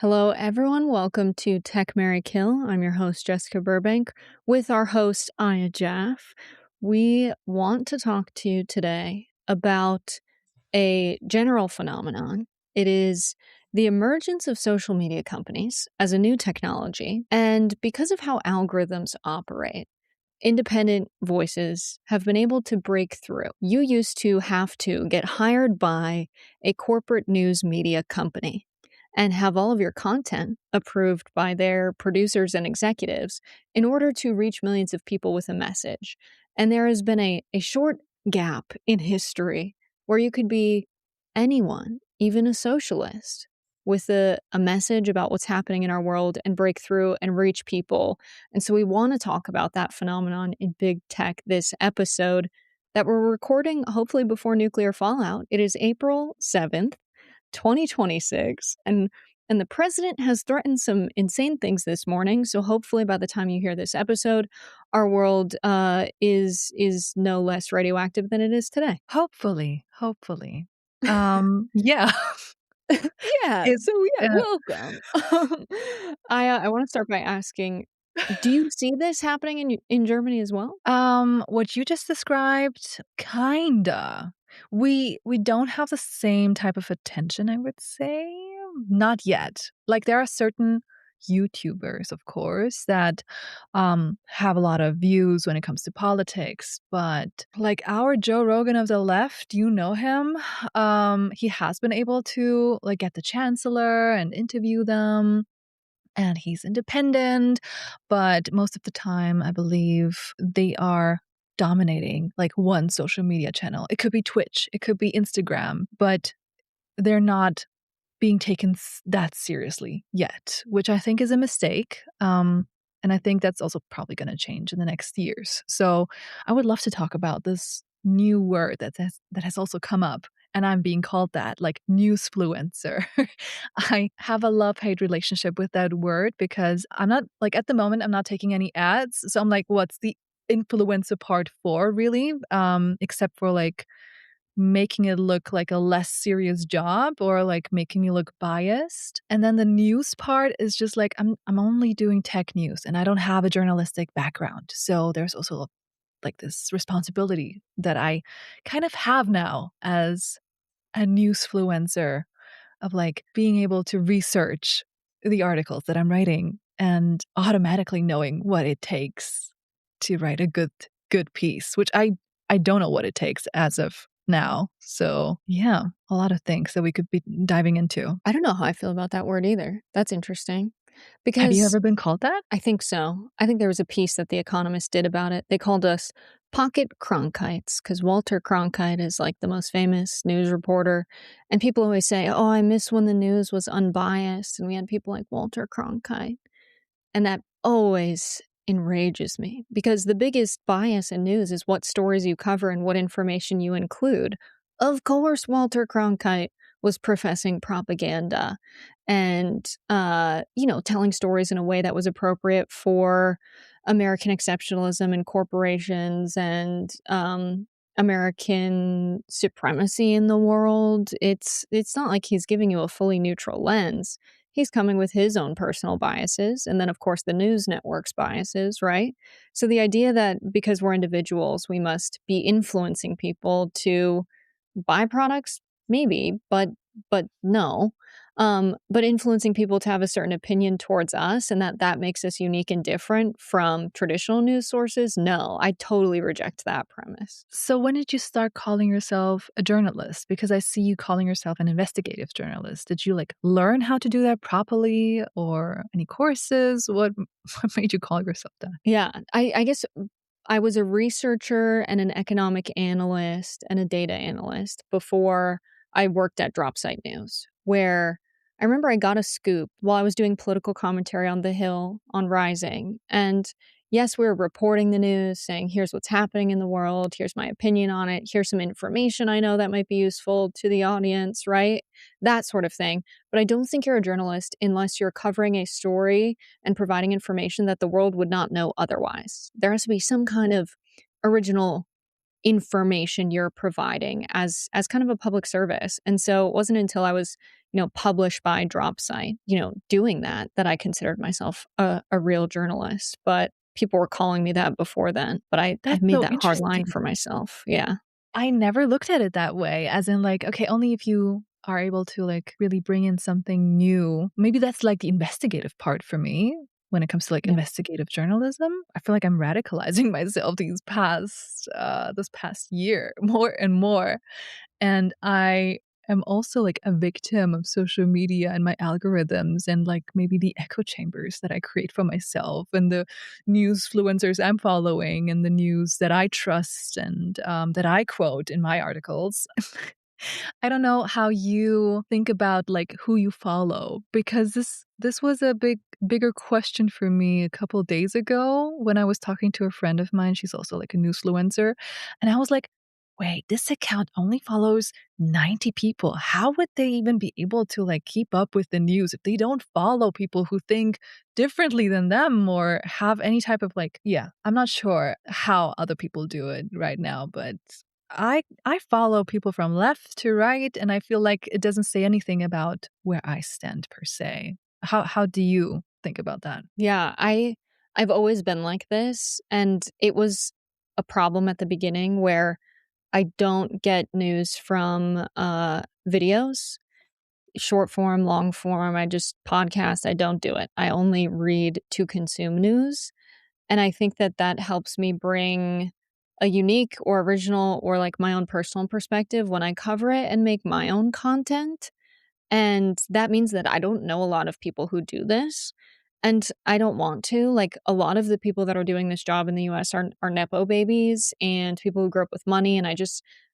Hello, everyone. Welcome to Tech Mary Kill. I'm your host, Jessica Burbank, with our host, Aya Jaff. We want to talk to you today about a general phenomenon. It is the emergence of social media companies as a new technology. And because of how algorithms operate, independent voices have been able to break through. You used to have to get hired by a corporate news media company and have all of your content approved by their producers and executives in order to reach millions of people with a message. And there has been a short gap in history where you could be anyone, even a socialist, with a message about what's happening in our world and break through and reach people. And so we want to talk about that phenomenon in big tech this episode that we're recording hopefully before nuclear fallout. It is April 7th. 2026, and the president has threatened some insane things this morning. So hopefully, by the time you hear this episode, our world is no less radioactive than it is today. Hopefully. Yeah. Yeah. It So welcome. I want to start by asking, do you see this happening in Germany as well? what you just described, kinda. We don't have the same type of attention, I would say. Not yet. Like, there are certain YouTubers, of course, that have a lot of views when it comes to politics, but like our Joe Rogan of the left, you know him. He has been able to like get the chancellor and interview them, and he's independent, but most of the time, I believe they are dominating like one social media channel. It could be Twitch, it could be Instagram, but they're not being taken that seriously yet, which I think is a mistake. And I think that's also probably going to change in the next years. So I would love to talk about this new word that has also come up, and I'm being called that, like newsfluencer. I have a love-hate relationship with that word because I'm not like at the moment I'm not taking any ads. So I'm like, what's the influencer part for really? Except for like making it look like a less serious job or like making me look biased. And then the news part is just like I'm only doing tech news and I don't have a journalistic background. So there's also like this responsibility that I kind of have now as a newsfluencer of like being able to research the articles that I'm writing and automatically knowing what it takes to write a good piece, which I don't know what it takes as of now. So, yeah, a lot of things that we could be diving into. I don't know how I feel about that word either. That's interesting Have you because ever been called that? I think so. I think there was a piece that The Economist did about it. They called us pocket Cronkites because Walter Cronkite is like the most famous news reporter. And people always say, oh, I miss when the news was unbiased. And we had people like Walter Cronkite. And that always enrages me because the biggest bias in news is what stories you cover and what information you include. Of course, Walter Cronkite was professing propaganda and, telling stories in a way that was appropriate for American exceptionalism and corporations and American supremacy in the world. It's not like he's giving you a fully neutral lens. He's coming with his own personal biases, and then, of course, the news network's biases, right? So the idea that because we're individuals, we must be influencing people to buy products, maybe, but no. But influencing people to have a certain opinion towards us and that makes us unique and different from traditional news sources, no, I totally reject that premise. So, when did you start calling yourself a journalist? Because I see you calling yourself an investigative journalist. Did you like learn how to do that properly or any courses? What made you call yourself that? Yeah, I guess I was a researcher and an economic analyst and a data analyst before I worked at Dropsite News, where I remember I got a scoop while I was doing political commentary on The Hill on Rising. And yes, we were reporting the news, saying, here's what's happening in the world, here's my opinion on it, here's some information I know that might be useful to the audience, right? That sort of thing. But I don't think you're a journalist unless you're covering a story and providing information that the world would not know otherwise. There has to be some kind of original information you're providing as kind of a public service. And so it wasn't until I was, published by Dropsite, doing that I considered myself a real journalist. But people were calling me that before then. But I That's made so that hard line interesting. for myself. Yeah. I never looked at it that way, as in, like, okay, only if you are able to, like, really bring in something new. Maybe that's, like, the investigative part for me when it comes to, like, Yeah. investigative journalism. I feel like I'm radicalizing myself this past year more and more. And I am also, like, a victim of social media and my algorithms and, like, maybe the echo chambers that I create for myself and the newsfluencers I'm following and the news that I trust and, that I quote in my articles. I don't know how you think about, like, who you follow, because this was a bigger question for me a couple days ago when I was talking to a friend of mine. She's also, like, a newsfluencer, and I was like, "Wait, this account only follows 90 people. How would they even be able to, like, keep up with the news if they don't follow people who think differently than them or have any type of, like," yeah, I'm not sure how other people do it right now, but I follow people from left to right, and I feel like it doesn't say anything about where I stand per se. How do you think about that? Yeah, I've always been like this, and it was a problem at the beginning where I don't get news from, videos, short form, long form, I just podcast, I don't do it. I only read to consume news, and I think that helps me bring a unique or original or, like, my own personal perspective when I cover it and make my own content. And that means that I don't know a lot of people who do this, and I don't want to. Like, a lot of the people that are doing this job in the US are nepo babies and people who grew up with money, and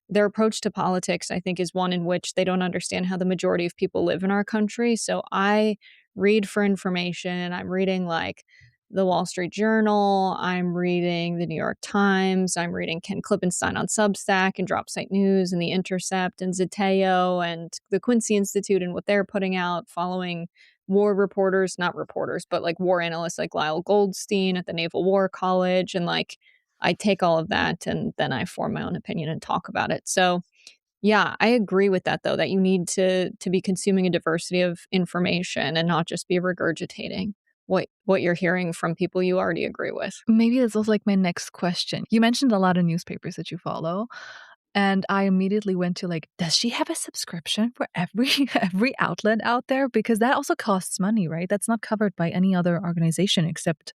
their approach to politics, I think, is one in which they don't understand how the majority of people live in our country. So I read for information. I'm reading, like, the Wall Street Journal, I'm reading the New York Times, I'm reading Ken Klippenstein on Substack and Dropsite News and The Intercept and Zateo and the Quincy Institute and what they're putting out, following war reporters, not reporters, but like war analysts like Lyle Goldstein at the Naval War College. And like, I take all of that and then I form my own opinion and talk about it. So yeah, I agree with that though, that you need to be consuming a diversity of information and not just be regurgitating what you're hearing from people you already agree with. Maybe that's also, like, my next question. You mentioned a lot of newspapers that you follow, and I immediately went to, like, does she have a subscription for every every outlet out there? Because that also costs money, right? That's not covered by any other organization except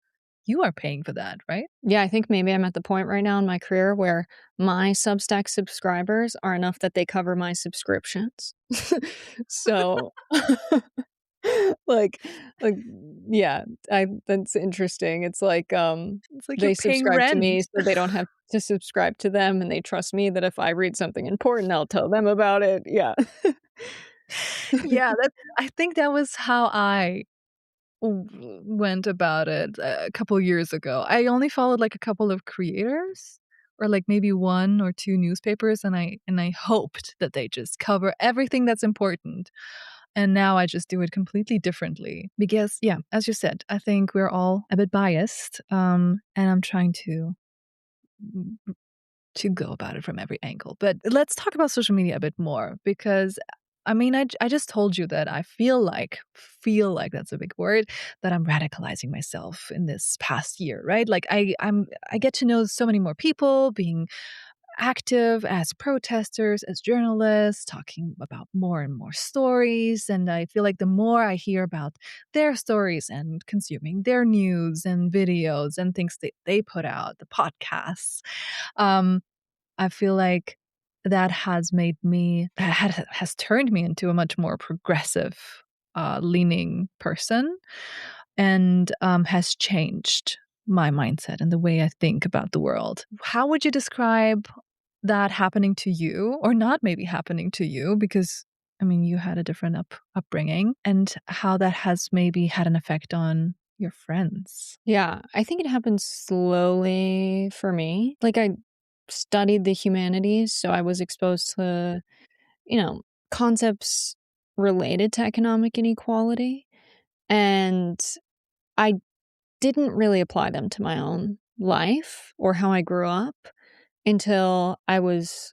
you are paying for that, right? Yeah, I think maybe I'm at the point right now in my career where my Substack subscribers are enough that they cover my subscriptions. So, like like, yeah, I that's interesting. It's like, It's like you're they paying subscribe to me rent. so they don't have to subscribe to them, and they trust me that if I read something important, I'll tell them about it. Yeah. Yeah, I think that was how I went about it a couple years ago. I only followed, like, a couple of creators or, like, maybe 1 or 2 newspapers, and I hoped that they just cover everything that's important. And now I just do it completely differently because, yeah, as you said, I think we're all a bit biased, and I'm trying to go about it from every angle. But let's talk about social media a bit more because I mean, I just told you that I feel like that's a big word, that I'm radicalizing myself in this past year, right? Like I get to know so many more people, being active as protesters, as journalists, talking about more and more stories. And I feel like the more I hear about their stories and consuming their news and videos and things that they put out, the podcasts, um, I feel like that has turned me into a much more progressive, leaning person and, has changed my mindset and the way I think about the world. How would you describe that happening to you or not maybe happening to you? Because, I mean, you had a different upbringing and how that has maybe had an effect on your friends. Yeah, I think it happened slowly for me. Like, I studied the humanities, so I was exposed to, concepts related to economic inequality, and I didn't really apply them to my own life or how I grew up. until I was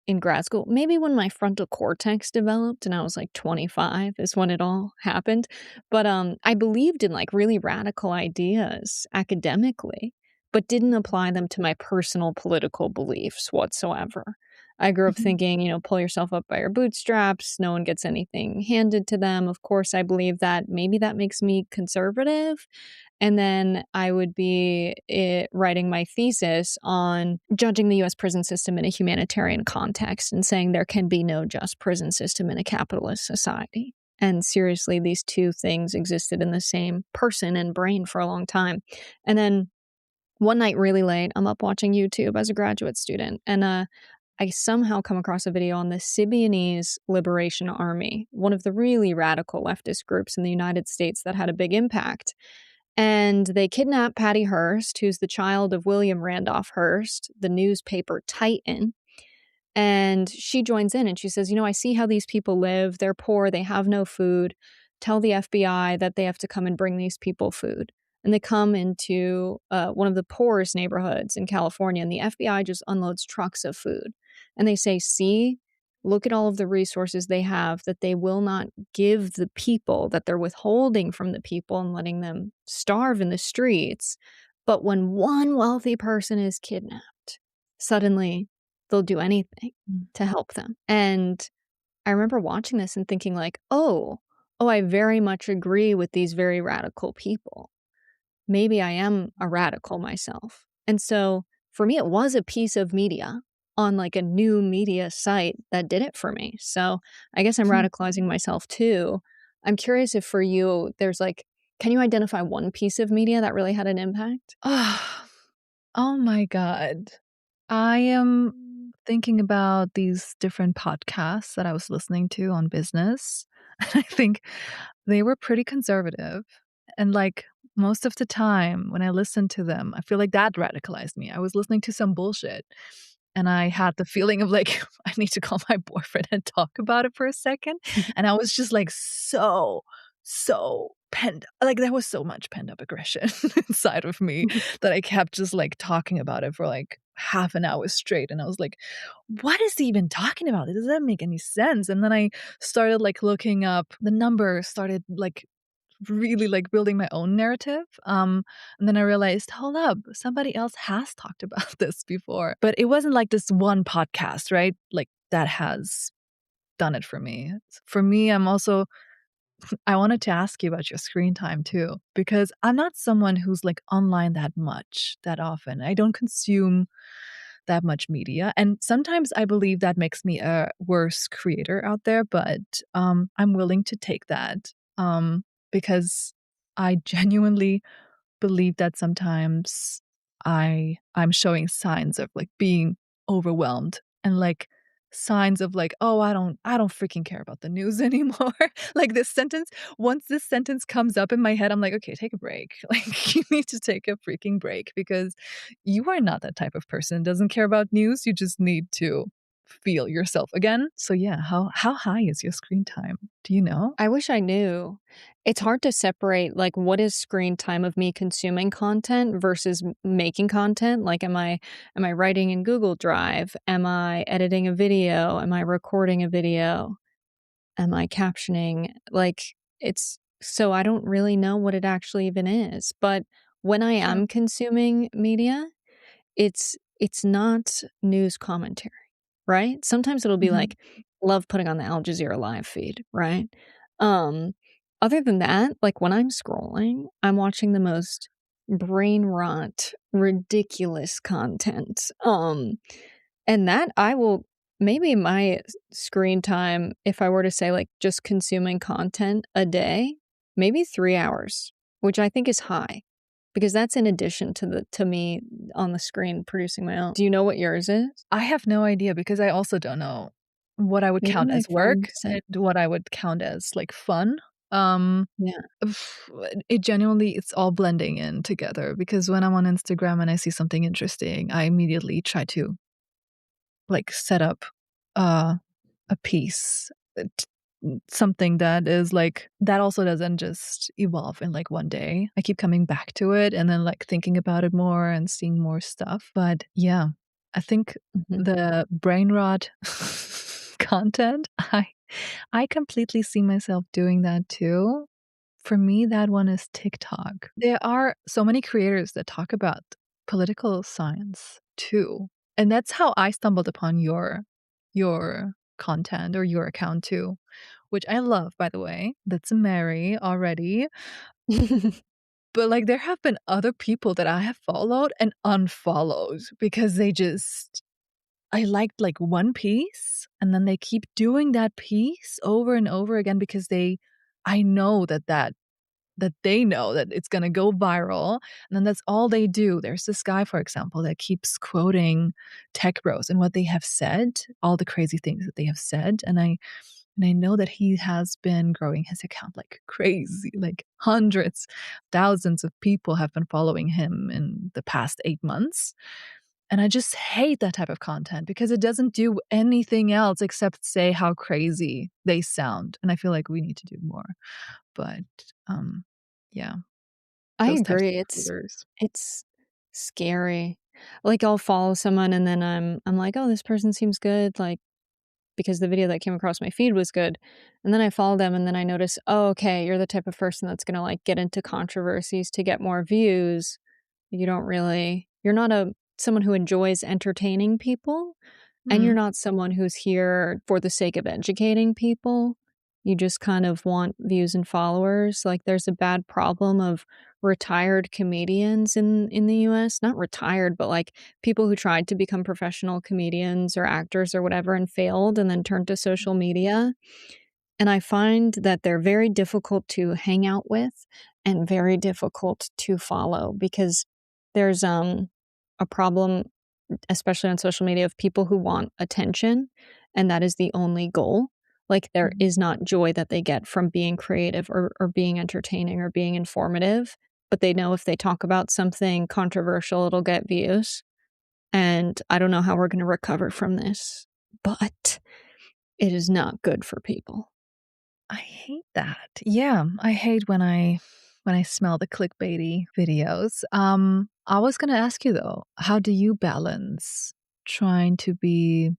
in grad school. Maybe when my frontal cortex developed and I was, like, 25 is when it all happened. But, I believed in, like, really radical ideas academically, but didn't apply them to my personal political beliefs whatsoever. I grew up Mhm. thinking, pull yourself up by your bootstraps, no one gets anything handed to them. Of course, I believe that maybe that makes me conservative, and then I would be writing my thesis on judging the US prison system in a humanitarian context and saying there can be no just prison system in a capitalist society. And seriously, these two things existed in the same person and brain for a long time. And then one night, really late, I'm up watching YouTube as a graduate student, and I somehow come across a video on the Symbionese Liberation Army, one of the really radical leftist groups in the United States that had a big impact. And they kidnap Patty Hearst, who's the child of William Randolph Hearst, the newspaper titan. And she joins in and she says, I see how these people live. They're poor. They have no food. Tell the FBI that they have to come and bring these people food. And they come into one of the poorest neighborhoods in California, and the FBI just unloads trucks of food. And they say, see, look at all of the resources they have that they will not give the people, that they're withholding from the people and letting them starve in the streets. But when one wealthy person is kidnapped, suddenly they'll do anything Mm. to help them. And I remember watching this and thinking like, "Oh, I very much agree with these very radical people. Maybe I am a radical myself." And so for me, it was a piece of media on like a new media site that did it for me. So I guess I'm radicalizing myself too. I'm curious if for you, there's like, can you identify one piece of media that really had an impact? Ah, oh my god. I am thinking about these different podcasts that I was listening to on business. And I think they were pretty conservative. And like most of the time when I listened to them, I feel like that radicalized me. I was listening to some bullshit. And I had the feeling of like, I need to call my boyfriend and talk about it for a second. And I was just like so pent like there was so much pent up aggression inside of me that I kept just like talking about it for like half an hour straight. And I was like, what is he even talking about? It doesn't make any sense. And then I started like looking up the numbers, started like really like building my own narrative. And then I realized, hold up, somebody else has talked about this before. But it wasn't like this one podcast, right? Like that has done it for me. For me, I wanted to ask you about your screen time too, because I'm not someone who's like online that much, that often. I don't consume that much media. And sometimes I believe that makes me a worse creator out there, but I'm willing to take that because I genuinely believe that sometimes I'm showing signs of like being overwhelmed and like signs of like, oh, I don't freaking care about the news anymore. Like this sentence, once this sentence comes up in my head, I'm like, okay, take a break. Like you need to take a freaking break because you are not that type of person. Doesn't care about news. You just need to feel yourself again. So yeah, how high is your screen time? Do you know? I wish I knew. It's hard to separate, like, what is screen time of me consuming content versus making content. Like, am I writing in Google Drive? Am I editing a video? Am I recording a video? Am I captioning? Like, it's so I don't really know what it actually even is. But when I Sure. am consuming media, it's not news commentary, right? Sometimes it'll be Mhm. like, love putting on the Al Jazeera live feed, right? Um, Other than that, like when I'm scrolling, I'm watching the most brain rot, ridiculous content. And that I will maybe my screen time, if I were to say like just consuming content a day, maybe 3 hours, which I think is high because that's in addition to me on the screen producing my own. Do you know what yours is? I have no idea because I also don't know what I would Maybe count my as work friend said, and what I would count as, like, fun. Um, yeah. f it genuinely it's all blending in together because when I'm on Instagram and I see something interesting, I immediately try to, like, set up, uh, a piece, something that is, like that also doesn't just evolve in, like, one day. I keep coming back to it and then, like, thinking about it more and seeing more stuff, but yeah. I think Mhm. the brain rot content, I completely see myself doing that too. For me, that one is TikTok. There are so many creators that talk about political science too. And that's how I stumbled upon your content or your account too, which I love, by the way. That's Mary already. But like there have been other people that I have followed and unfollowed because they just I liked like one piece and then they keep doing that piece over and over again because I know that they know that it's gonna go viral, and then that's all they do. There's this guy, for example, that keeps quoting tech bros and what they have said, all the crazy things that they have said, and I know that he has been growing his account like crazy, like hundreds, thousands of people have been following him in the past 8 months, and I just hate that type of content because it doesn't do anything else except say how crazy they sound, and I feel like we need to do more. But, um, yeah, I those types agree, of creators. it's scary. Like, I'll follow someone and then I'm like, "Oh, this person seems good," like, because the video that came across my feed was good, and then I follow them and then I notice, "Oh, okay, you're the type of person that's gonna, like, get into controversies to get more views." You're not a someone who enjoys entertaining people, and you're Mm, not someone who's here for the sake of educating people. You just kind of want views and followers. Like, there's a bad problem of retired comedians in the US. Not retired, but, like, people who tried to become professional comedians or actors or whatever and failed and then turned to social media. And I find that they're very difficult to hang out with and very difficult to follow because there's, a problem, especially on social media, of people who want attention, and that is the only goal. Like, there mhm. is not joy that they get from being creative or being entertaining or being informative, but they know if they talk about something controversial, it'll get views, and I don't know how we're gonna recover from this, but it is not good for people. I hate that. Yeah, I hate when I smell the clickbaity videos. I was gonna ask you though, how do you balance trying to be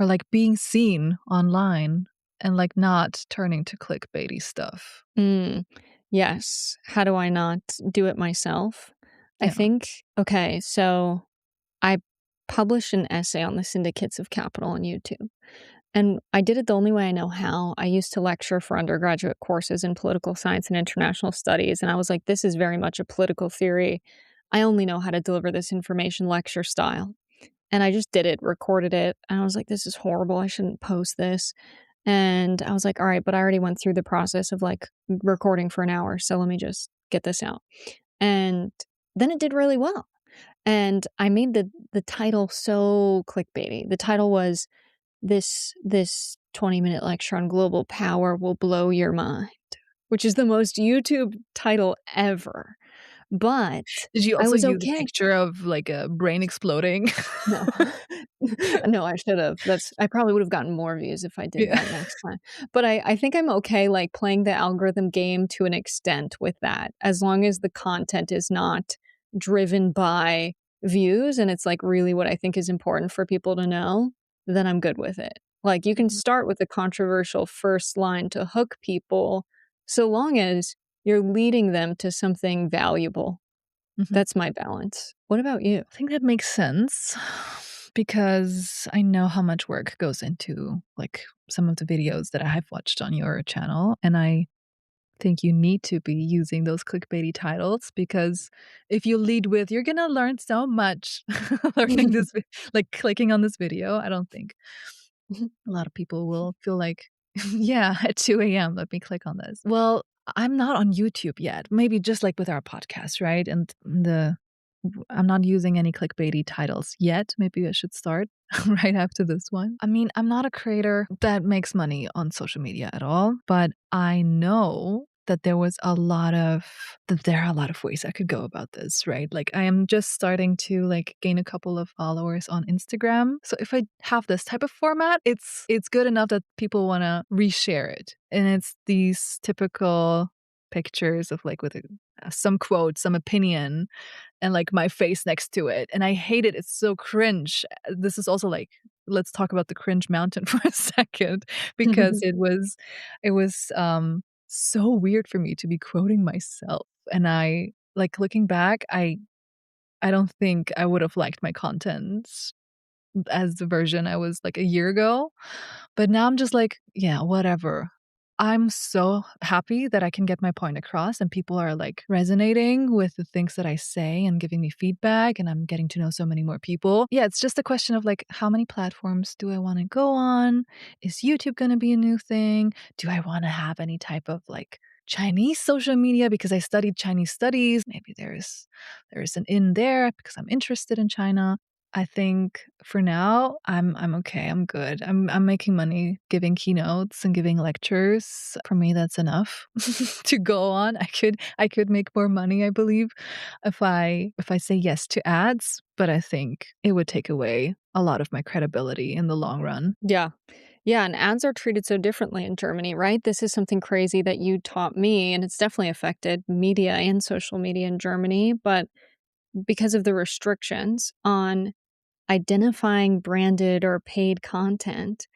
or, like, being seen online and, like, not turning to clickbaity stuff? Mm, yes. How do I not do it myself? I Yeah. think okay, so I published an essay on the syndicates of capital on YouTube. And I did it the only way I know how. I used to lecture for undergraduate courses in political science and international studies. And I was like, this is very much a political theory. I only know how to deliver this information lecture style. And I just did it, recorded it. And I was like, this is horrible. I shouldn't post this. And I was like, all right, but I already went through the process of like recording for an hour. So let me just get this out. And then it did really well. And I made the title so clickbaity. The title was this 20-minute lecture on global power will blow your mind, which is the most YouTube title ever. But Did you I also was use a okay. picture of, like, a brain exploding? No. No, I should've. I probably would've gotten more views if I did Yeah. that next time. But I think I'm okay, like, playing the algorithm game to an extent with that, as long as the content is not driven by views and it's, like, really what I think is important for people to know, then I'm good with it. Like, you can Mhm, start with a controversial first line to hook people, so long as you're leading them to something valuable. mhm. That's my balance. What about you? I think that makes sense because I know how much work goes into like some of the videos that I have watched on your channel. And I think you need to be using those clickbaity titles because if you lead with, you're going to learn so much learning this, like clicking on this video. I don't think a lot of people will feel like, yeah, at 2 a.m., let me click on this. Well, I'm not on YouTube yet. Maybe just like with our podcast, right? And I'm not using any clickbaity titles yet. Maybe I should start right after this one. I mean, I'm not a creator that makes money on social media at all, but I know that there are a lot of ways I could go about this, right? Like I am just starting to like gain a couple of followers on Instagram. So if I have this type of format, it's good enough that people want to reshare it. And it's these typical pictures of like with some quote, some opinion and like my face next to it. And I hate it. It's so cringe. This is also like, let's talk about the cringe mountain for a second, because it was so weird for me to be quoting myself. And I like looking back, I don't think I would have liked my content as the version I was like a year ago. But now I'm just like, yeah, whatever. I'm so happy that I can get my point across and people are like resonating with the things that I say and giving me feedback, and I'm getting to know so many more people. Yeah, it's just a question of like, how many platforms do I want to go on? Is YouTube going to be a new thing? Do I want to have any type of like Chinese social media because I studied Chinese studies? Maybe there's an in there because I'm interested in China. I think for now, I'm okay, I'm good. I'm making money giving keynotes and giving lectures. For me, that's enough to go on. I could make more money, I believe, if I say yes to ads, but I think it would take away a lot of my credibility in the long run. Yeah. Yeah, and ads are treated so differently in Germany, right? This is something crazy that you taught me, and it's definitely affected media and social media in Germany, but because of the restrictions on identifying branded or paid content,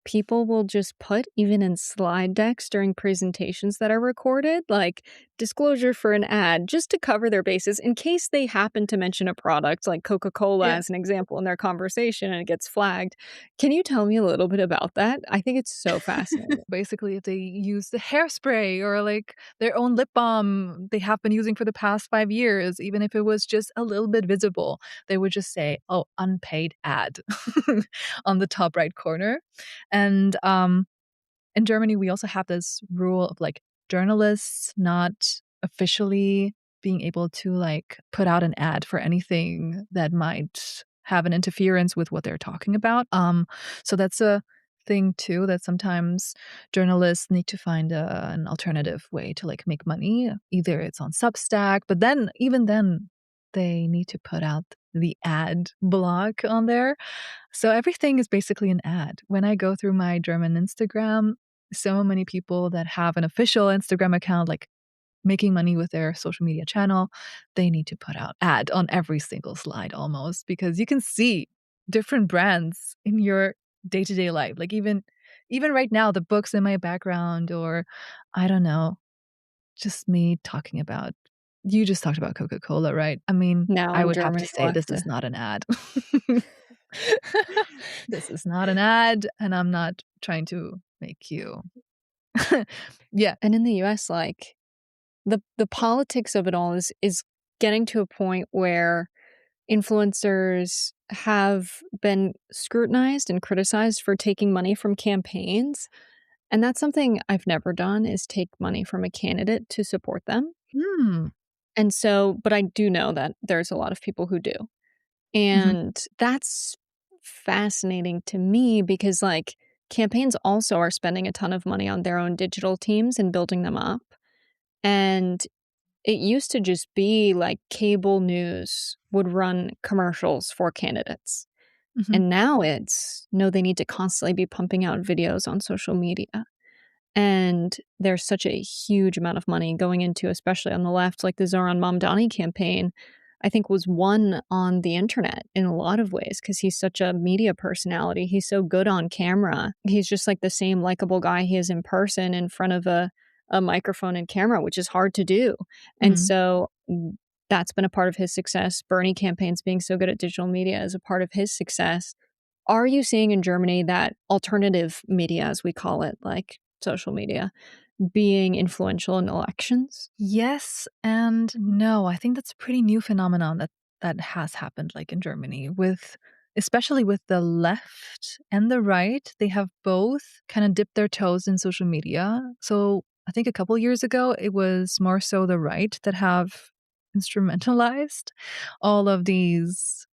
people will just put, even in slide decks during presentations that are recorded, like disclosure for an ad, just to cover their bases in case they happen to mention a product like Coca-Cola Yeah. as an example in their conversation and it gets flagged. Can you tell me a little bit about that? I think it's so fascinating. Basically, if they use the hairspray or like their own lip balm they have been using for the past 5 years, even if it was just a little bit visible, they would just say, oh, unpaid ad on the top right corner. And in Germany, we also have this rule of like journalists not officially being able to like put out an ad for anything that might have an interference with what they're talking about. So that's a thing too, that sometimes journalists need to find an alternative way to like make money. Either it's on Substack, but then even then they need to put out the ad block on there. So everything is basically an ad. When I go through my German Instagram, so many people that have an official Instagram account, like making money with their social media channel, they need to put out ad on every single slide almost, because you can see different brands in your day-to-day life. Like even right now, the books in my background, or I don't know, just me talking about, you just talked about Coca-Cola, right? I mean, Now I in would have to Germany, say we'll have this to. is not an ad. This is not an ad, and I'm not trying to make you Yeah. And in the US, like the politics of it all is getting to a point where influencers have been scrutinized and criticized for taking money from campaigns. And that's something I've never done, is take money from a candidate to support them. Hmm. And so, but I do know that there's a lot of people who do. Mhm, And that's fascinating to me because, like, campaigns also are spending a ton of money on their own digital teams and building them up. And it used to just be like cable news would run commercials for candidates. mhm, And now it's no, they need to constantly be pumping out videos on social media. And there's such a huge amount of money going into, especially on the left, like the Zoran Mamdani campaign, I think was won on the internet in a lot of ways because he's such a media personality. He's so good on camera. He's just like the same likable guy he is in person in front of a microphone and camera, which is hard to do. And mhm. so that's been a part of his success. Bernie campaigns being so good at digital media is a part of his success. Are you seeing in Germany that alternative media, as we call it, like social media, being influential in elections? Yes and no. I think that's a pretty new phenomenon that has happened, like, in Germany, with especially with the left and the right. They have both kinda dipped their toes in social media. So, I think a couple years ago, it was more so the right that have instrumentalized all of these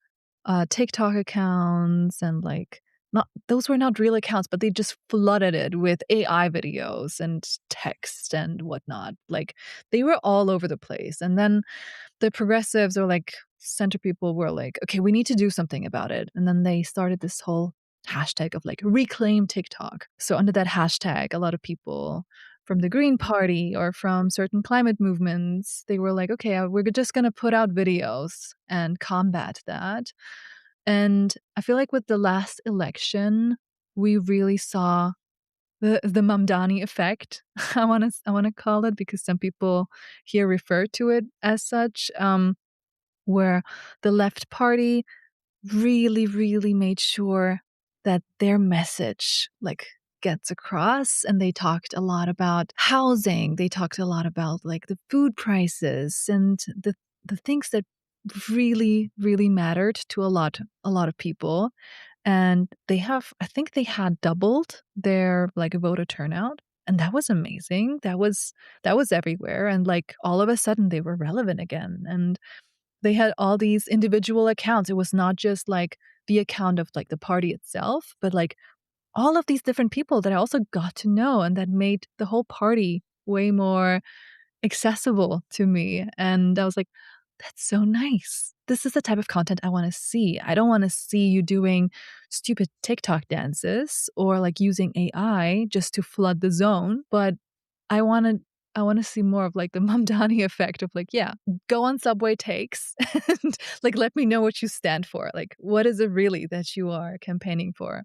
TikTok accounts, and like, not those were not real accounts, but they just flooded it with AI videos and text and whatnot. Like, they were all over the place. And then the progressives, or like center people, were like, okay, we need to do something about it. And then they started this whole hashtag of like reclaim TikTok. So under that hashtag, a lot of people the Green Party or from certain climate movements. They were like, okay, we're just going to put out videos and combat that. And I feel like with the last election, we really saw the Mamdani effect. I want to call it, because some people here refer to it as such, where the left party really, really made sure that their message gets across. And they talked a lot about housing. They talked a lot about the food prices and the things that really, really mattered to a lot of people. And I think they had doubled their voter turnout. And that was amazing. That was everywhere. And all of a sudden they were relevant again. And they had all these individual accounts. It was not just the account of the party itself, but all of these different people that I also got to know, and that made the whole party way more accessible to me. And I was like, that's so nice. This is the type of content I want to see. I don't want to see you doing stupid TikTok dances or using AI just to flood the zone, but I want to see more of the Mamdani effect of yeah, go on Subway takes and let me know what you stand for. What is it really that you are campaigning for?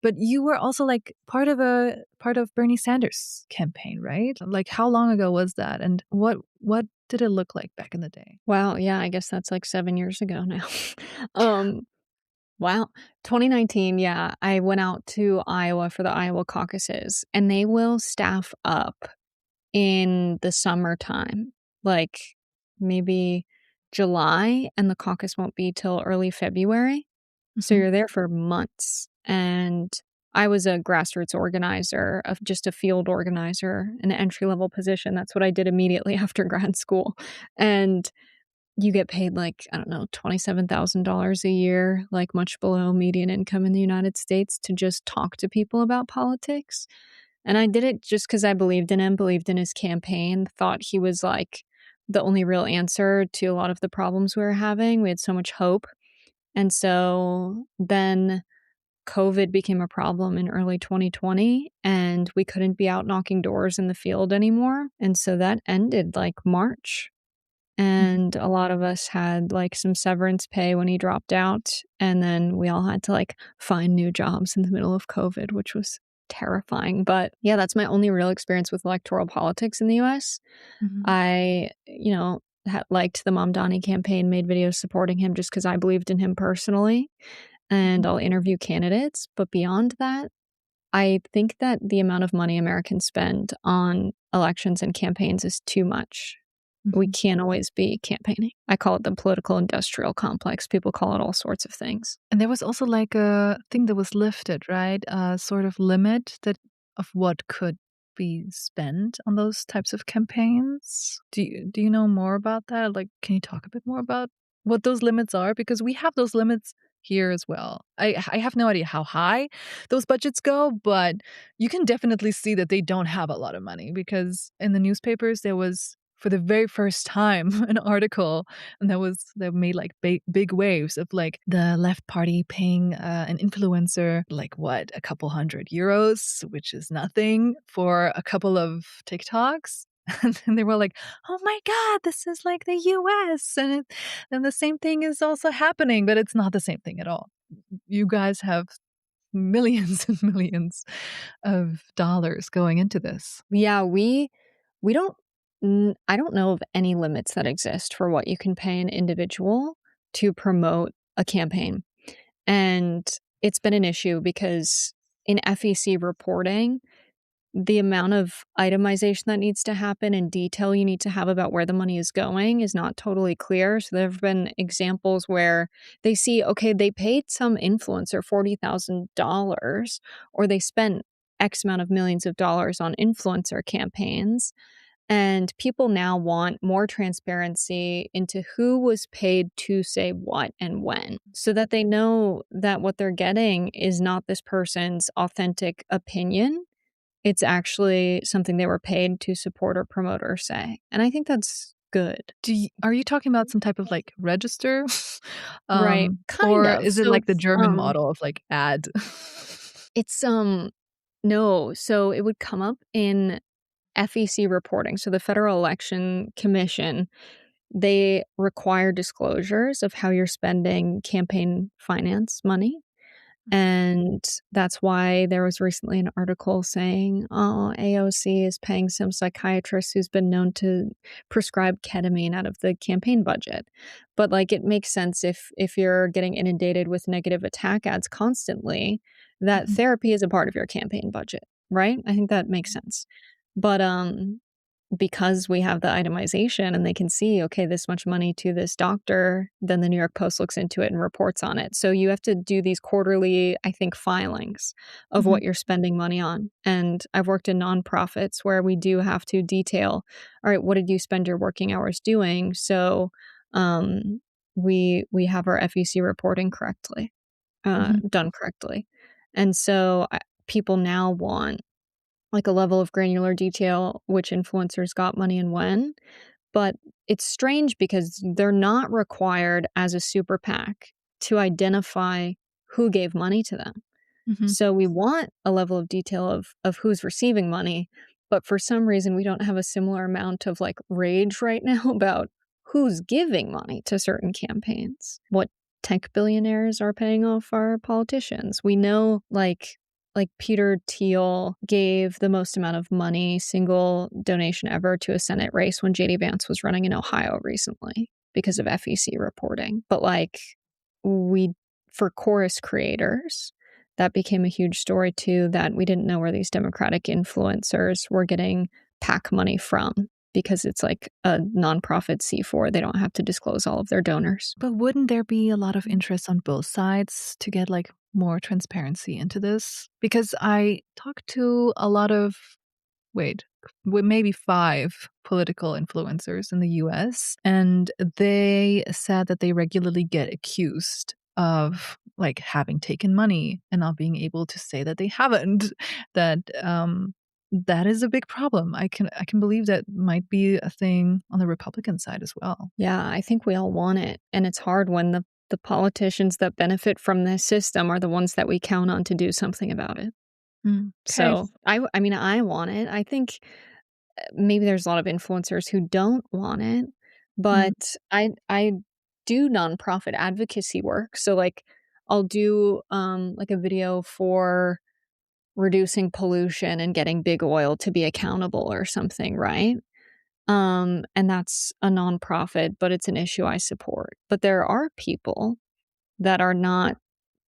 But you were also part of Bernie Sanders' campaign, right? How long ago was that? And what did it look like back in the day? Wow, yeah, I guess that's 7 years ago now. Um, wow. 2019, yeah, I went out to Iowa for the Iowa caucuses, and they will staff up in the summertime, like, maybe July, and the caucus won't be till early February. So Mhm, you're there for months, and I was a grassroots organizer, of just a field organizer, an entry-level position. That's what I did immediately after grad school, and you get paid, I don't know, $27,000 a year, much below median income in the United States, to just talk to people about politics. And I did it just because I believed in him, believed in his campaign, thought he was, the only real answer to a lot of the problems we were having. We had so much hope. And so then COVID became a problem in early 2020, and we couldn't be out knocking doors in the field anymore. And so that ended March. mhm, And a lot of us had some severance pay when he dropped out. And then we all had to find new jobs in the middle of COVID, which was terrifying. But yeah, that's my only real experience with electoral politics in the US. mhm, I, liked the Mamdani campaign, made videos supporting him just because I believed in him personally. And mhm, I'll interview candidates. But beyond that, I think that the amount of money Americans spend on elections and campaigns is too much. We mhm. can't always be campaigning. I call it the political industrial complex. People call it all sorts of things. And there was also a thing that was lifted, right? A sort of limit that of what could be spent on those types of campaigns. Do you know more about that? Can you talk a bit more about what those limits are? Because we have those limits here as well. I have no idea how high those budgets go, but you can definitely see that they don't have a lot of money, because in the newspapers there was, for the very first time, an article, and that made big waves of the left party paying an influencer what, a couple €100, which is nothing, for a couple of TikToks. And then they were like, oh my god, this is the US, and the same thing is also happening, but it's not the same thing at all. You guys have millions and millions of dollars going into this. Yeah, we don't I don't know of any limits that exist for what you can pay an individual to promote a campaign. And it's been an issue because in FEC reporting, the amount of itemization that needs to happen and detail you need to have about where the money is going is not totally clear. So there have been examples where they see, okay, they paid some influencer $40,000, or they spent X amount of millions of dollars on influencer campaigns. And people now want more transparency into who was paid to say what and when, so that they know that what they're getting is not this person's authentic opinion. It's actually something they were paid to support or promote or say, and I think that's good. Are you talking about some type of register? Right, kind Or of. is it So the German model of ad? it's, no, so it would come up in FEC reporting, so the Federal Election Commission, they require disclosures of how you're spending campaign finance money. And that's why there was recently an article saying, oh, AOC is paying some psychiatrist who's been known to prescribe ketamine out of the campaign budget. But like, it makes sense if you're getting inundated with negative attack ads constantly, that Mhm. therapy is a part of your campaign budget, right? I think that makes sense. But because we have the itemization and they can see, okay, this much money to this doctor, then the New York Post looks into it and reports on it. So you have to do these quarterly, I think, filings of Mhm. what you're spending money on. And I've worked in nonprofits where we do have to detail, all right, what did you spend your working hours doing? So um, we have our FEC reporting correctly, Mhm. done correctly. And so people now want like a level of granular detail, which influencers got money and when. But it's strange because they're not required as a super PAC to identify who gave money to them. Mhm. So we want a level of detail of who's receiving money, but for some reason we don't have a similar amount of like rage right now about who's giving money to certain campaigns. What tech billionaires are paying off our politicians. We know like Peter Thiel gave the most amount of money, single donation ever to a Senate race when JD Vance was running in Ohio recently because of FEC reporting. But like we for chorus creators, that became a huge story too, that we didn't know where these Democratic influencers were getting PAC money from because it's like a nonprofit C4. They don't have to disclose all of their donors. But wouldn't there be a lot of interest on both sides to get like more transparency into this? Because I talked to a lot of wait, maybe 5 political influencers in the US, and they said that they regularly get accused of, like, having taken money and not being able to say that they haven't. That, that is a big problem. I can believe that might be a thing on the Republican side as well. Yeah, I think we all want it. And it's hard when the politicians that benefit from this system are the ones that we count on to do something about it. Mm, 'kay. So I mean, I want it. I think maybe there's a lot of influencers who don't want it, Mm, but I do nonprofit advocacy work. So like I'll do like a video for reducing pollution and getting big oil to be accountable or something, right? And that's a nonprofit, but it's an issue I support. But there are people that are not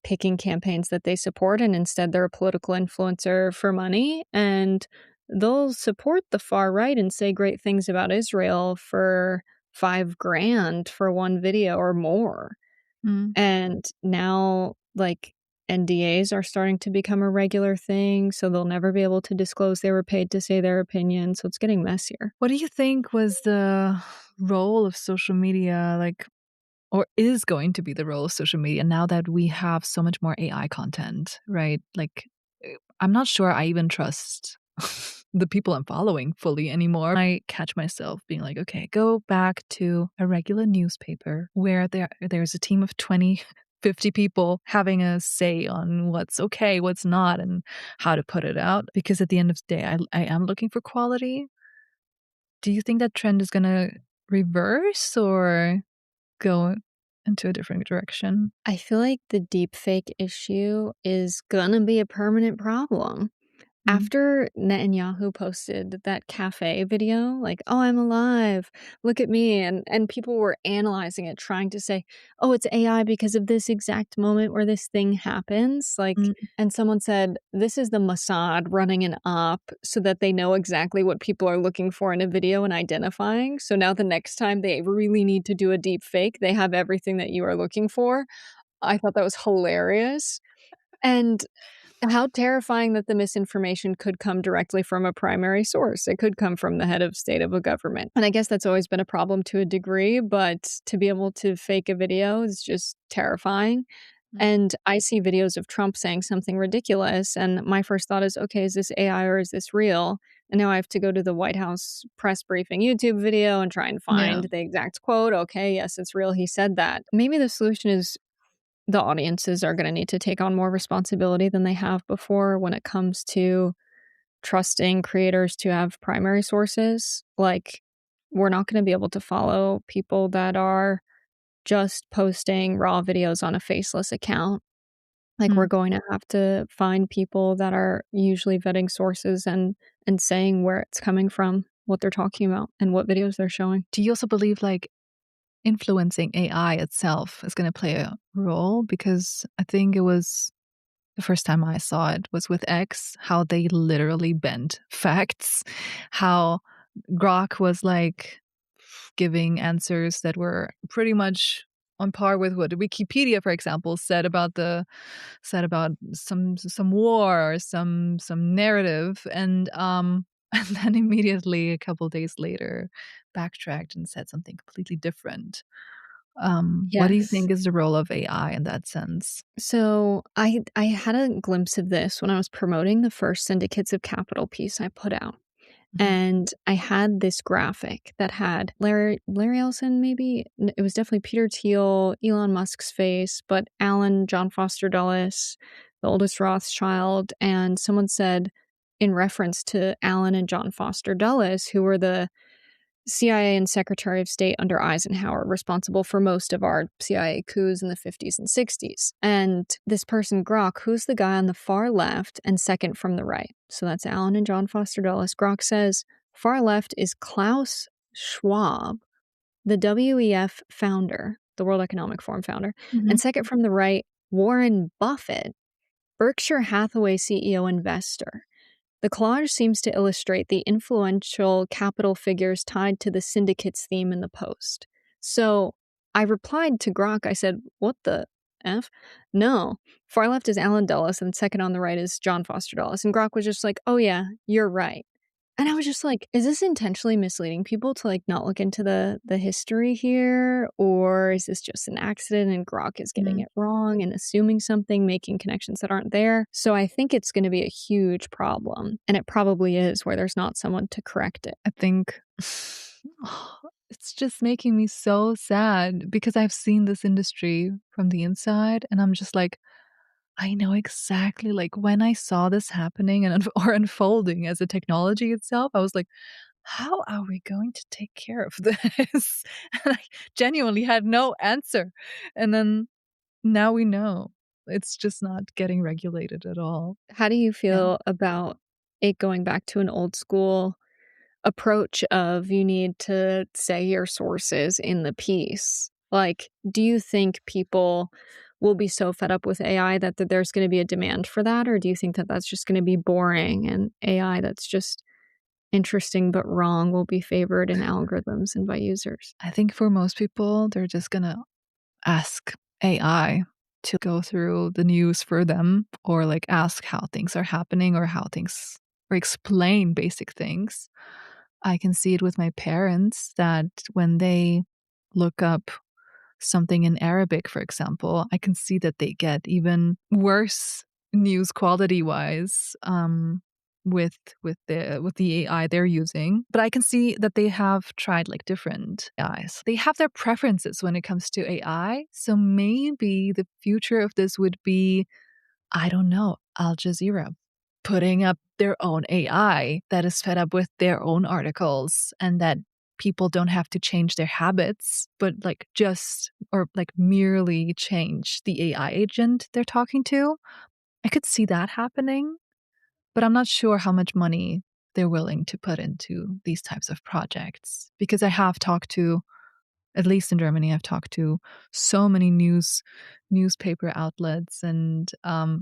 picking campaigns that they support, and instead they're a political influencer for money, and they'll support the far right and say great things about Israel for 5 grand for one video or more. mm. And now, like, NDAs are starting to become a regular thing, so they'll never be able to disclose they were paid to say their opinion, so it's getting messier. What do you think was the role of social media, like or is going to be the role of social media now that we have so much more AI content, right? Like, I'm not sure I even trust the people I'm following fully anymore. I catch myself being like, okay, go back to a regular newspaper where there's a team of 20, 50 people having a say on what's okay, what's not, and how to put it out. Because at the end of the day, I am looking for quality. Do you think that trend is going to reverse or go into a different direction? I feel like the deepfake issue is gonna be a permanent problem. Mm, After Netanyahu posted that cafe video, like, "Oh, I'm alive. Look at me," and people were analyzing it, trying to say, "Oh, it's AI because of this exact moment where this thing happens." Like, mm. and someone said, "This is the Mossad running an op so that they know exactly what people are looking for in a video and identifying. So now the next time they really need to do a deep fake, they have everything that you are looking for." I thought that was hilarious. And how terrifying that the misinformation could come directly from a primary source. It could come from the head of state of a government. And I guess that's always been a problem to a degree, but to be able to fake a video is just terrifying. Mm. And I see videos of Trump saying something ridiculous, and my first thought is, okay, is this AI or is this real? And now I have to go to the White House press briefing YouTube video and try and Yeah. find the exact quote. Okay, yes, it's real. He said that. Maybe the solution is the audiences are gonna need to take on more responsibility than they have before when it comes to trusting creators to have primary sources. Like, we're not going to be able to follow people that are just posting raw videos on a faceless account. Like, we're Mm. going to have to find people that are usually vetting sources and saying where it's coming from, what they're talking about, and what videos they're showing. Do you also believe like influencing AI itself is going to play a role? Because I think it was the first time I saw it was with X, how they literally bent facts, how Grok was like giving answers that were pretty much on par with what Wikipedia, for example, said about some war or some narrative, and and then immediately a couple days later backtracked and said something completely different. What do you Yes. think is the role of AI in that sense? So I had a glimpse of this when I was promoting the first Syndicates of Capital piece I put out. Mhm. And I had this graphic that had Larry Ellison, maybe? It was definitely Peter Thiel, Elon Musk's face, but Alan John Foster Dulles, the oldest Rothschild, and someone said in reference to Alan and John Foster Dulles, who were the CIA and Secretary of State under Eisenhower, responsible for most of our CIA coups in the 50s and 60s. And this person, Grok, who's the guy on the far left and second from the right. So that's Alan and John Foster Dulles. Grok says, far left is Klaus Schwab, the WEF founder, the World Economic Forum founder. And Mhm. second from the right, Warren Buffett, Berkshire Hathaway CEO investor. The collage seems to illustrate the influential capital figures tied to the syndicates theme in the post. So I replied to Grok, I said, what the F? No. Far left is Alan Dulles, and second on the right is John Foster Dulles. And Grok was just like, oh yeah, you're right. And I was just like, is this intentionally misleading people to like not look into the history here? Or is this just an accident and Grok is getting Mhm. it wrong and assuming something, making connections that aren't there? So I think it's going to be a huge problem. And it probably is where there's not someone to correct it. I think it's just making me so sad because I've seen this industry from the inside and I'm just like, I know exactly like when I saw this happening and or unfolding as a technology itself, I was like, how are we going to take care of this? And I genuinely had no answer. And then now we know it's just not getting regulated at all. How do you Yeah. feel about it going back to an old school approach of you need to say your sources in the piece? Like, do you think people will be so fed up with AI that there's going to be a demand for that? Or do you think that that's just going to be boring and AI that's just interesting but wrong will be favored in algorithms and by users? I think for most people, they're just gonna ask AI to go through the news for them or like ask how things are happening or how things or explain basic things. I can see it with my parents that when they look up something in Arabic, for example, I can see that they get even worse news quality wise with the AI they're using. But I can see that they have tried like different AIs. They have their preferences when it comes to AI. So maybe the future of this would be, I don't know, Al Jazeera putting up their own AI that is fed up with their own articles and that people don't have to change their habits, but like just or like merely change the AI agent they're talking to. I could see that happening, but I'm not sure how much money they're willing to put into these types of projects because I have talked to, at least in Germany, I've talked to so many newspaper outlets and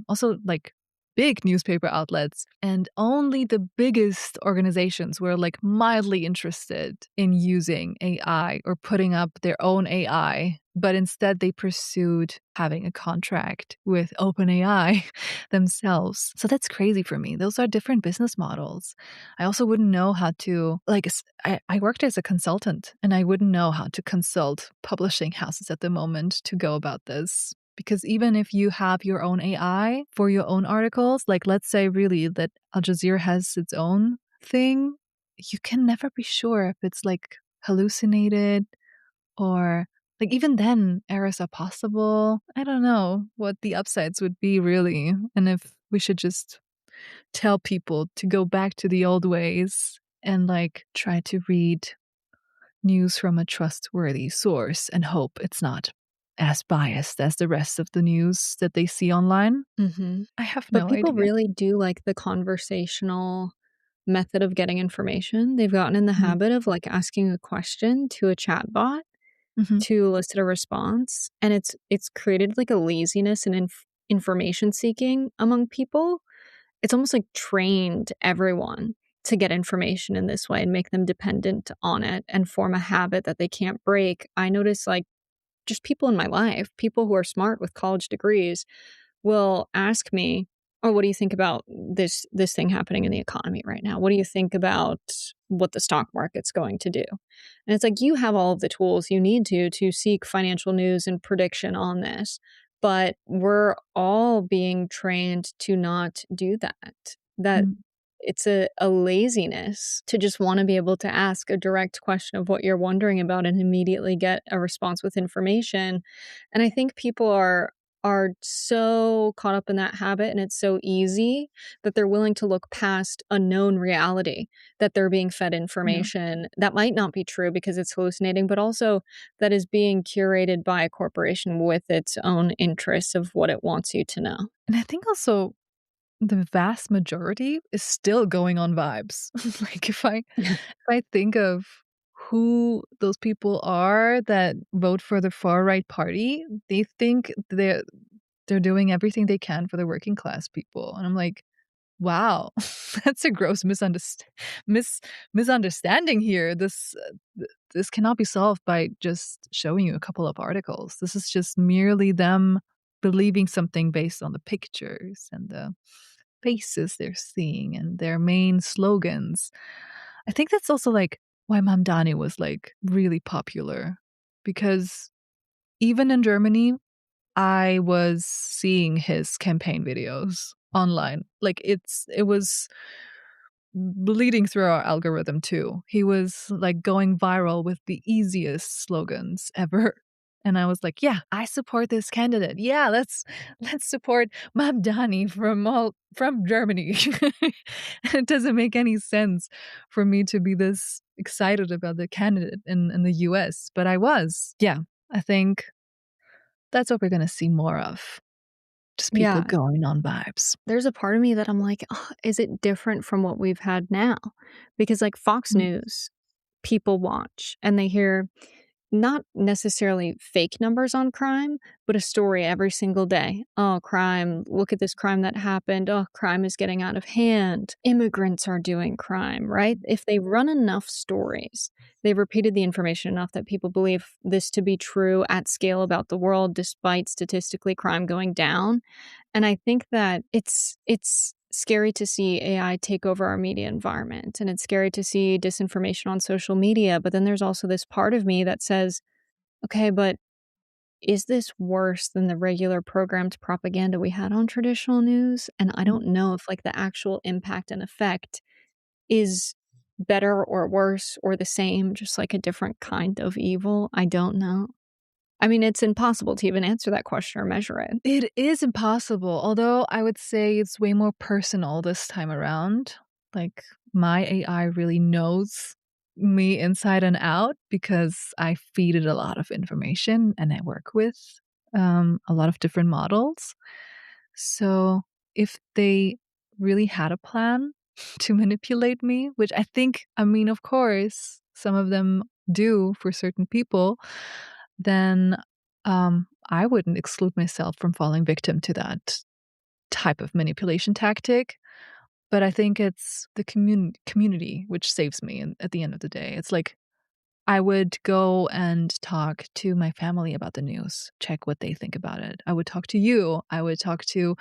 also like big newspaper outlets, and only the biggest organizations were like mildly interested in using AI or putting up their own AI, but instead they pursued having a contract with OpenAI themselves. So that's crazy for me. Those are different business models. I also wouldn't know how to I worked as a consultant and I wouldn't know how to consult publishing houses at the moment to go about this. Because even if you have your own AI for your own articles, like let's say really that Al Jazeera has its own thing, you can never be sure if it's like hallucinated or like even then errors are possible. I don't know what the upsides would be really and if we should just tell people to go back to the old ways and like try to read news from a trustworthy source and hope it's not as biased as the rest of the news that they see online. Mhm. I have But no people idea. really do like the conversational method of getting information. They've gotten in the Mhm. habit of, like, asking a question to a chatbot Mhm. to elicit a response, and it's created, like, a laziness and information seeking among people. It's almost, like, trained everyone to get information in this way and make them dependent on it and form a habit that they can't break. I notice, like, just people in my life, people who are smart with college degrees will ask me, "Oh, what do you think about this thing happening in the economy right now? What do you think about what the stock market's going to do?" And it's like, you have all of the tools you need to seek financial news and prediction on this, but we're all being trained to not do that. That Mm. it's a laziness to just wanna be able to ask a direct question of what you're wondering about and immediately get a response with information, and I think people are so caught up in that habit, and it's so easy that they're willing to look past a known reality, that they're being fed Yeah. information that might not be true because it's hallucinating, but also that is being curated by a corporation with its own interests of what it wants you to know. And I think also the vast majority is still going on vibes. Like if I think of who those people are that vote for the far right party, they think they're doing everything they can for the working class people. And I'm like, wow, that's a gross misunderstanding here. This cannot be solved by just showing you a couple of articles. This is just merely them believing something based on the pictures and the faces they're seeing and their main slogans. I think that's also like why Mamdani was like really popular because even in Germany, I was seeing his campaign videos online. Like it was bleeding through our algorithm too. He was like going viral with the easiest slogans ever. And I was like, yeah, I support this candidate. Yeah, let's support Mamdani from Germany. It doesn't make any sense for me to be this excited about the candidate in the US, but I was. Yeah, I think that's what we're gonna see more of. Just people Yeah. going on vibes. There's a part of me that I'm like, "Ugh, is it different from what we've had now?" Because, like, Fox Mm, News, people watch and they hear not necessarily fake numbers on crime, but a story every single day. "Oh, crime. Look at this crime that happened. Oh, crime is getting out of hand. Immigrants are doing crime," right? If they run enough stories, they've repeated the information enough that people believe this to be true at scale about the world despite statistically crime going down, and I think that it's scary to see AI take over our media environment, and it's scary to see disinformation on social media, but then there's also this part of me that says, "Okay, but is this worse than the regular programmed propaganda we had on traditional news?" And I mm. don't know if, like, the actual impact and effect is better or worse or the same, just like a different kind of evil. I don't know. I mean, it's impossible to even answer that question or measure it. It is impossible, although I would say it's way more personal this time around. Like, my AI really knows me inside and out because I feed it a lot of information and I work with a lot of different models. So, if they really had a plan to manipulate me, which I think, I mean, of course, some of them do for certain people, then I wouldn't exclude myself from falling victim to that type of manipulation tactic. But I think it's the community which saves me at the end of the day. It's like I would go and talk to my family about the news, check what they think about it. I would talk to you. I would talk to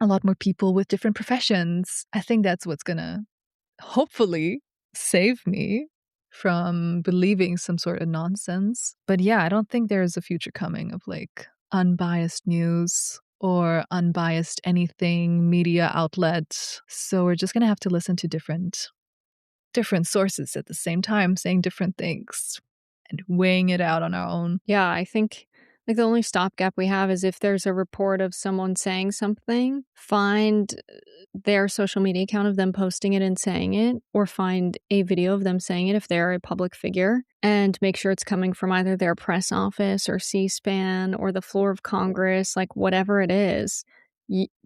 a lot more people with different professions. I think that's what's gonna hopefully save me from believing some sort of nonsense. But yeah, I don't think there's a future coming of like unbiased news or unbiased anything media outlet. So we're just going to have to listen to different sources at the same time saying different things and weighing it out on our own. Yeah, I think Like, the only stopgap we have is if there's a report of someone saying something, find their social media account of them posting it and saying it, or find a video of them saying it if they're a public figure, and make sure it's coming from either their press office or C-SPAN or the floor of Congress, like, whatever it is.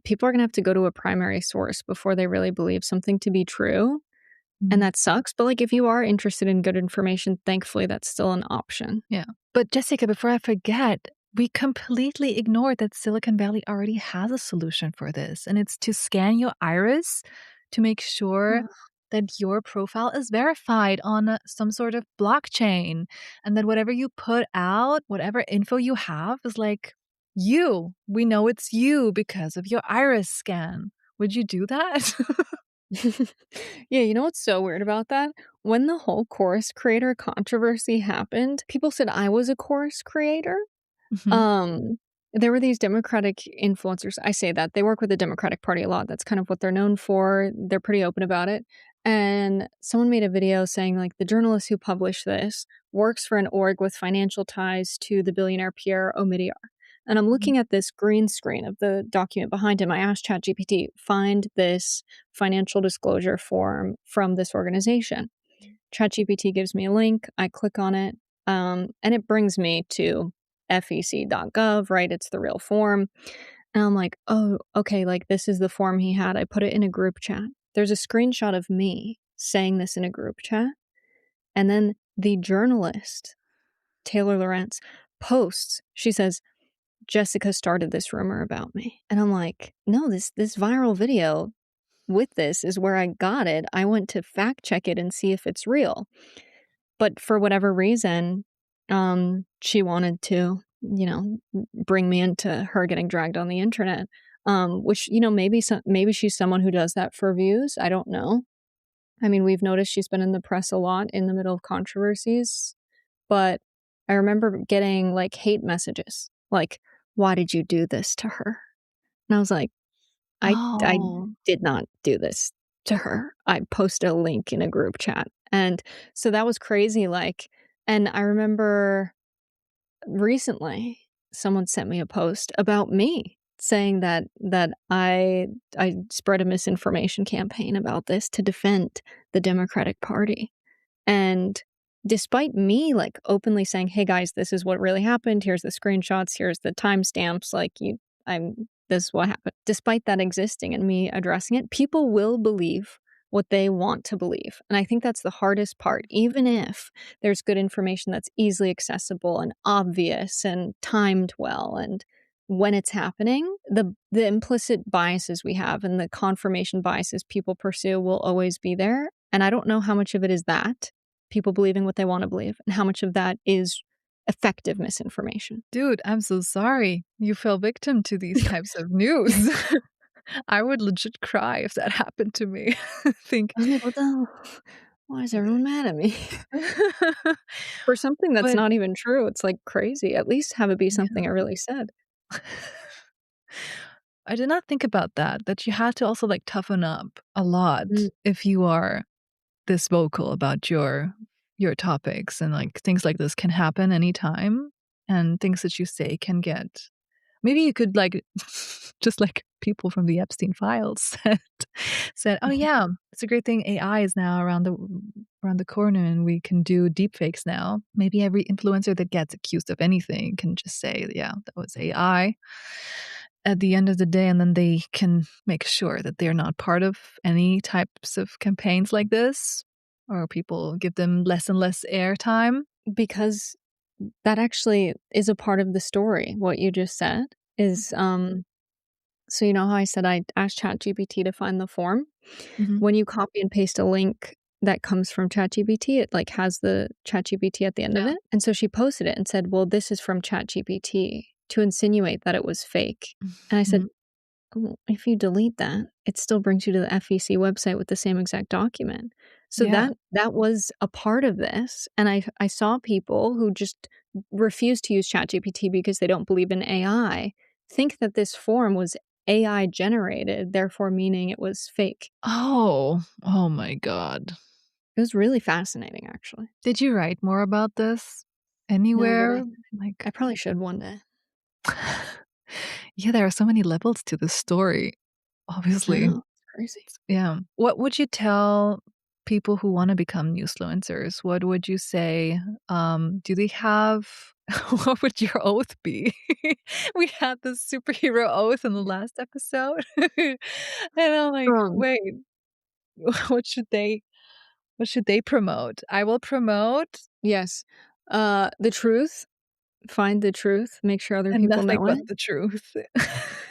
People are gonna have to go to a primary source before they really believe something to be true, and Mhm. that sucks, but, like, if you are interested in good information, thankfully, that's still an option. Yeah. But Jessica, before I forget, we completely ignored that Silicon Valley already has a solution for this, and it's to scan your iris to make sure that your profile is verified on some sort of blockchain, and that whatever you put out, whatever info you have is like you. We know it's you because of your iris scan. Would you do that? Yeah, you know what's so weird about that? When the whole course creator controversy happened, people said I was a course creator. Mhm. Um, there were these Democratic influencers. I say that they work with the Democratic Party a lot. That's kind of what they're known for. They're pretty open about it. And someone made a video saying, like, the journalist who published this works for an org with financial ties to the billionaire Pierre Omidyar. And I'm Mhm. looking at this green screen of the document behind him. I asked ChatGPT, find this financial disclosure form from this organization. ChatGPT gives me a link. I click on it, and it brings me to fec.gov, right? It's the real form. And I'm like, oh, okay, like this is the form he had. I put it in a group chat. There's a screenshot of me saying this in a group chat. And then the journalist, Taylor Lawrence, posts, she says, Jessica started this rumor about me. And I'm like, no, this viral video with this is where I got it. I went to fact check it and see if it's real. But for whatever reason, she wanted to, bring me into her getting dragged on the internet, which, maybe she's someone who does that for views. I don't know. I mean, we've noticed she's been in the press a lot in the middle of controversies, but I remember getting like hate messages, like, "Why did you do this to her?" And I was like, I Oh. did not do this to her. I posted a link in a group chat. And so that was crazy, like, and I remember recently someone sent me a post about me saying that I spread a misinformation campaign about this to defend the Democratic Party. And despite me, like, openly saying, "Hey, guys, this is what really happened. Here's the screenshots. Here's the timestamps. Like, this is what happened." Despite that existing and me addressing it, people will believe what they want to believe. And I think that's the hardest part. Even if there's good information that's easily accessible and obvious and timed well, and when it's happening, the implicit biases we have and the confirmation biases people pursue will always be there. And I don't know how much of it is that people believing what they want to believe, and how much of that is effective misinformation. Dude, I'm so sorry you fell victim to these types of news. I would legit cry if that happened to me. Think I was like, "What the hell? Why is everyone mad at me?" For something that's But not even true, it's, like, crazy. At least have it be yeah. something I really said. I did not think about that you had to also, like, toughen up a lot Mm, if you are this vocal about your topics, and, like, things like this can happen anytime, and things that you say can get maybe you could, like, just like people from the Epstein files said, "Oh, mhm. yeah, it's a great thing AI is now around the corner, and we can do deepfakes now." Maybe every influencer that gets accused of anything can just say, "Yeah, that was AI," at the end of the day, and then they can make sure that they're not part of any types of campaigns like this, or people give them less and less airtime. Because that actually is a part of the story, what you just said is, so you know how I said I asked ChatGPT to find the form? Mhm. When you copy and paste a link that comes from ChatGPT, it, like, has the ChatGPT at the end of Yeah. it, and so she posted it and said, "Well, this is from ChatGPT," to insinuate that it was fake, and I said, Mhm. "Well, if you delete that, it still brings you to the FEC website with the same exact document." So Yeah. that was a part of this, and I saw people who just refuse to use ChatGPT because they don't believe in AI, think that this form was AI generated, therefore meaning it was fake. Oh. Oh my god. It was really fascinating, actually. Did you write more about this No, but anywhere? I Like, I probably should one day. Yeah, there are so many levels to this story, I obviously. know, it's crazy. Yeah. What would you tell people who wanna become newsfluencers? What would you say? Do they have what would your oath be? We had this superhero oath in the last episode. And I'm like, Um, "Wait, what should they promote?" I will promote yes. The truth, find the truth, make sure other and people nothing know but it. the truth.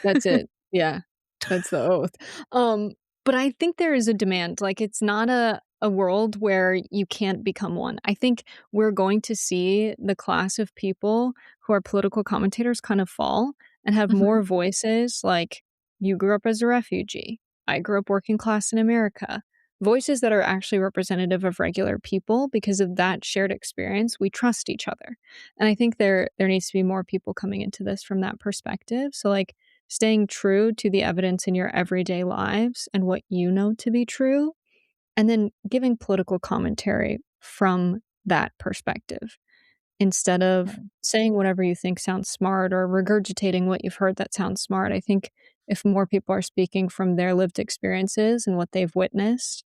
That's it. Yeah. That's the oath. Um, but I think there is a demand, like, it's not a world where you can't become one. I think we're going to see the class of people who are political commentators kind of fall and have Mhm. more voices, like, "You grew up as a refugee. I grew up working class in America." Voices that are actually representative of regular people because of that shared experience, we trust each other. And I think there needs to be more people coming into this from that perspective. So, like, staying true to the evidence in your everyday lives and what you know to be true, and then giving political commentary from that perspective instead of Right. saying whatever you think sounds smart or regurgitating what you've heard that sounds smart. I think if more people are speaking from their lived experiences and what they've witnessed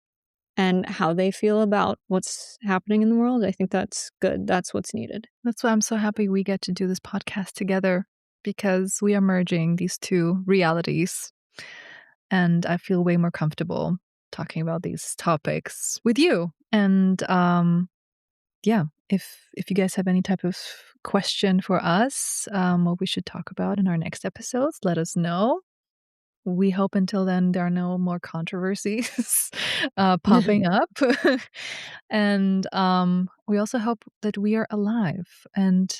and how they feel about what's happening in the world, I think that's good. That's what's needed. That's why I'm so happy we get to do this podcast together because we are merging these two realities. And I feel way more comfortable talking about these topics with you. And yeah, if you guys have any type of question for us, what we should talk about in our next episodes, let us know. We hope until then there are no more controversies popping up. And we also hope that we are alive and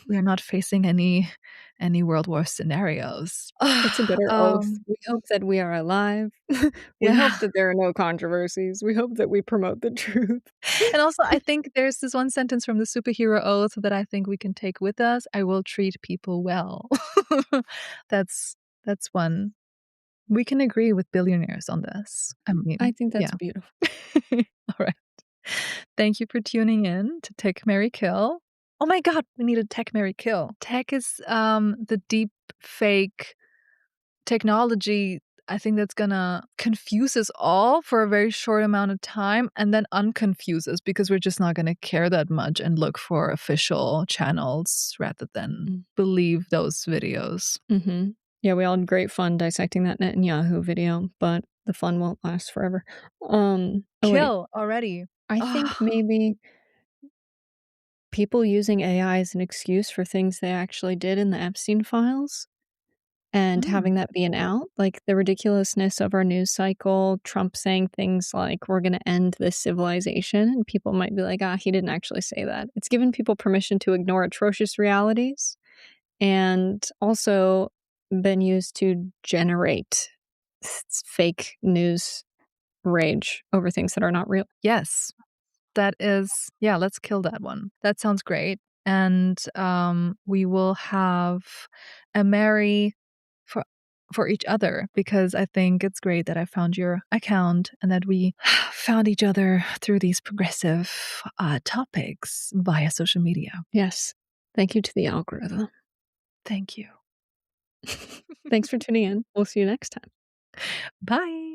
we are not facing any world war scenarios. It's a bitter oath. We hope that we are alive. We Yeah. hope that there are no controversies. We hope that we promote the truth. And also, I think there's this one sentence from the superhero oath that I think we can take with us. I will treat people well. That's that's one. We can agree with billionaires on this. I I mean, think that's yeah. beautiful. All right. Thank you for tuning in to Tech, Marry, Kill. Oh my god, we need a Tech, Marry, Kill. Tech is the deep fake technology. I think that's gonna confuse us all for a very short amount of time and then unconfuse us because we're just not gonna care that much and look for official channels rather than Mm. believe those videos. Mhm. Yeah, we all had great fun dissecting that Netanyahu video, but the fun won't last forever. Oh, wait. Kill already. I think Oh. maybe people using AI as an excuse for things they actually did in the Epstein files and Mm. having that be an out, like the ridiculousness of our news cycle, Trump saying things like, "We're gonna end this civilization," and people might be like, "Ah, he didn't actually say that." It's given people permission to ignore atrocious realities and also been used to generate fake news rage over things that are not real. Yes. That is yeah, let's kill that one. That sounds great. And we will have a Mary for each other because I think it's great that I found your account and that we found each other through these progressive topics via social media. Yes. Thank you to the algorithm. Thank you. Thanks for tuning in. We'll see you next time. Bye.